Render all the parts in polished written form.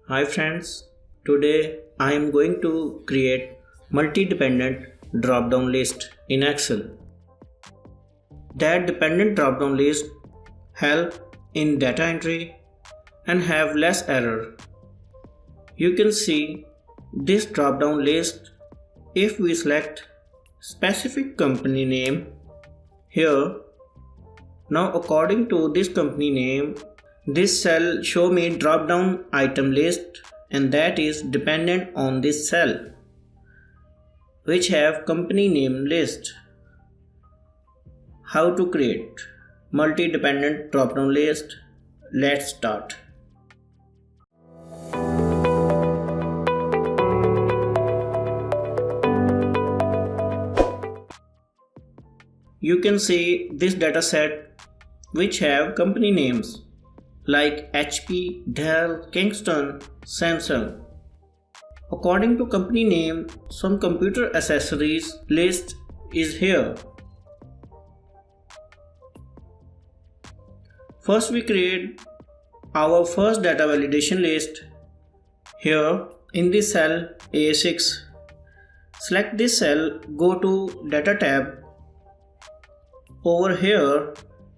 Hi friends, today I am going to create multi-dependent drop-down list in Excel. That dependent drop-down list help in data entry and have less error. You can see this drop-down list if we select specific company name here. Now according to this company name, this cell show me drop down item list and that is dependent on this cell which have company name list. How to create multi-dependent drop down list? Let's start. You can see this data set which have company names like HP, Dell, Kingston, Samsung. According to company name, some computer accessories list is here. First we create our first data validation list. Here in this cell A6, select this cell, go to Data tab. Over here,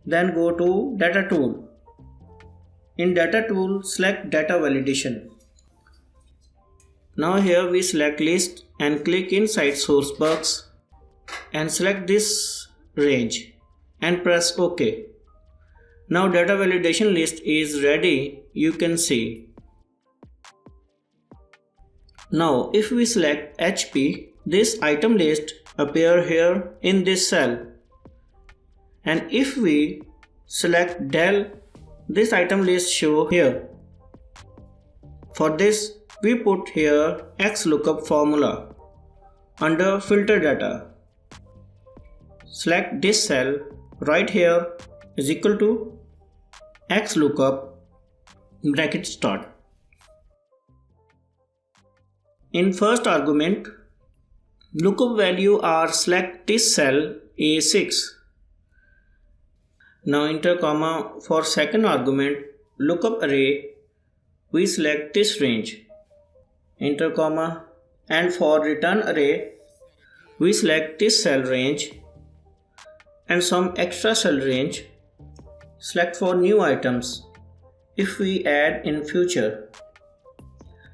then go to Data tool. In Data tool, select Data validation. Now here we select list and click inside source box and select this range and press OK. Now data validation list is ready, you can see. Now if we select HP, this item list appear here in this cell. And if we select Dell, this item list show here. For this, we put here Xlookup formula under filter data. Select this cell right here is equal to Xlookup bracket start. In first argument, lookup value are select this cell A6. Now enter comma for second argument lookup array, we select this range, enter comma, and for return array we select this cell range and some extra cell range, select for new items if we add in future.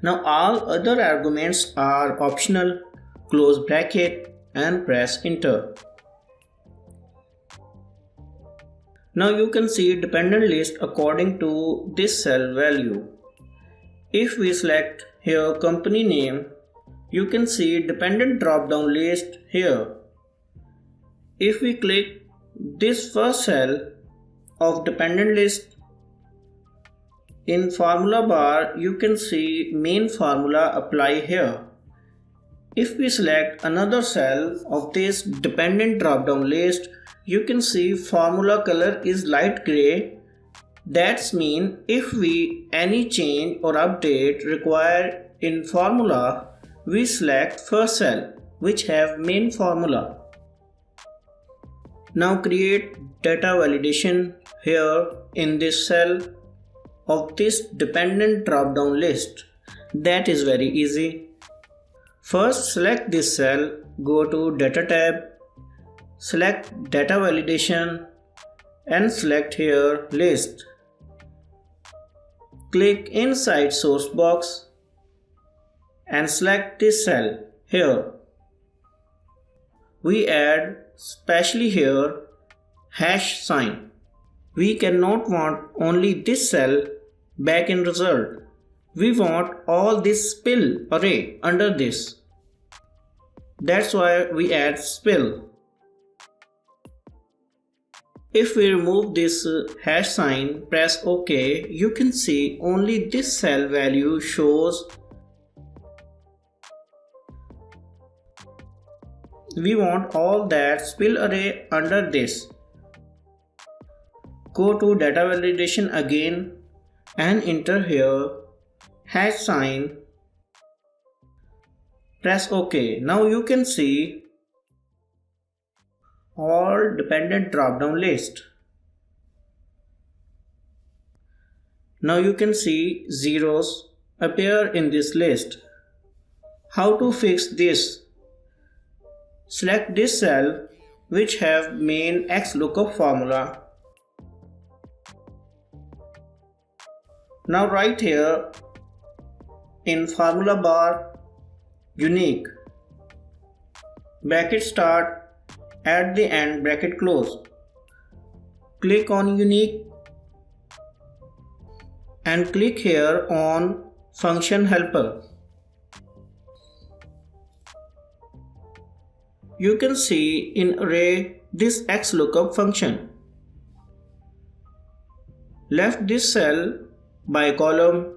Now all other arguments are optional, close bracket and press enter. Now you can see dependent list according to this cell value. If we select here company name, you can see dependent drop down list here. If we click this first cell of dependent list, in formula bar you can see main formula apply here. If we select another cell of this dependent drop down list, you can see formula color is light gray. That's mean if we any change or update required in formula, we select first cell which have main formula. Now create data validation here in this cell of this dependent drop down list. That is very easy. First select this cell, go to Data tab, select data validation and select here list. Click inside source box and select this cell here. We add specially here hash sign. We cannot want only this cell back in result. We want all this spill array under this. That's why we add spill. If we remove this hash sign, press OK, you can see only this cell value shows. We want all that spill array under this. Go to data validation again and enter here hash sign. Press OK. Now you can see all dependent drop down list. Now you can see zeros appear in this list. How to fix this? Select this cell which have main Xlookup formula. Now write here in formula bar unique, bracket start, at the end bracket close. Click on unique and click here on function helper. You can see in array this Xlookup function. Left this cell by column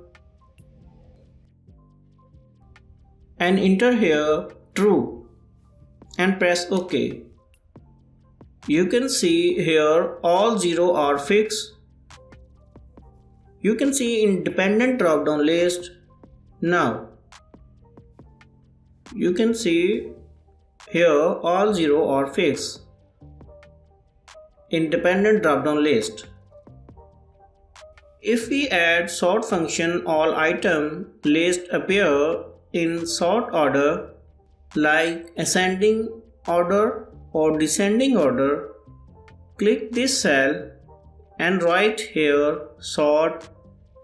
and enter here true and press OK. You can see here all 0 are fixed. You can see independent drop-down list. Now you can see here all 0 are fixed. Independent drop-down list. If we add sort function, all item list appear in sort order like ascending order or descending order. Click this cell and write here sort,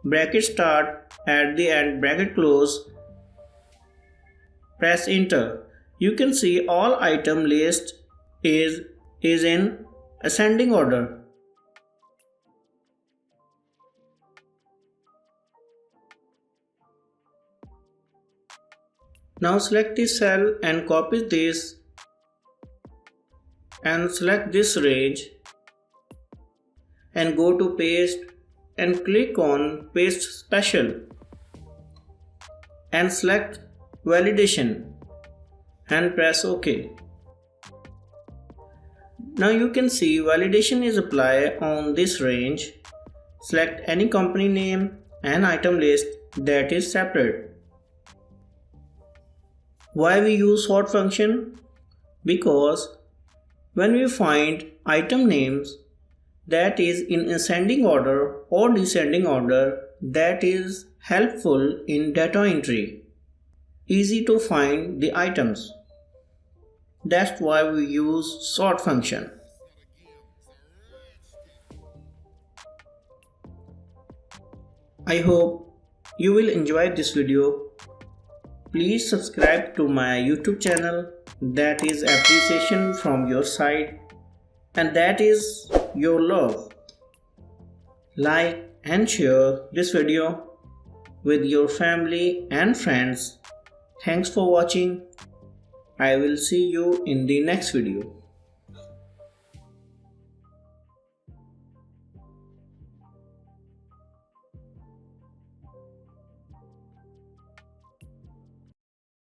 bracket start, at the end bracket close. Press enter. You can see all item list is in ascending order. Now select this cell and copy this and select this range and go to paste and click on paste special and select validation and press OK. Now you can see validation is applied on this range. Select any company name and item list that is separate. Why we use sort function? Because when we find item names that is in ascending order or descending order, that is helpful in data entry. Easy to find the items. That's why we use sort function. I hope you will enjoy this video. Please subscribe to my YouTube channel. That is appreciation from your side and that is your love. Like and share this video with your family and friends. Thanks for watching. I will see you in the next video.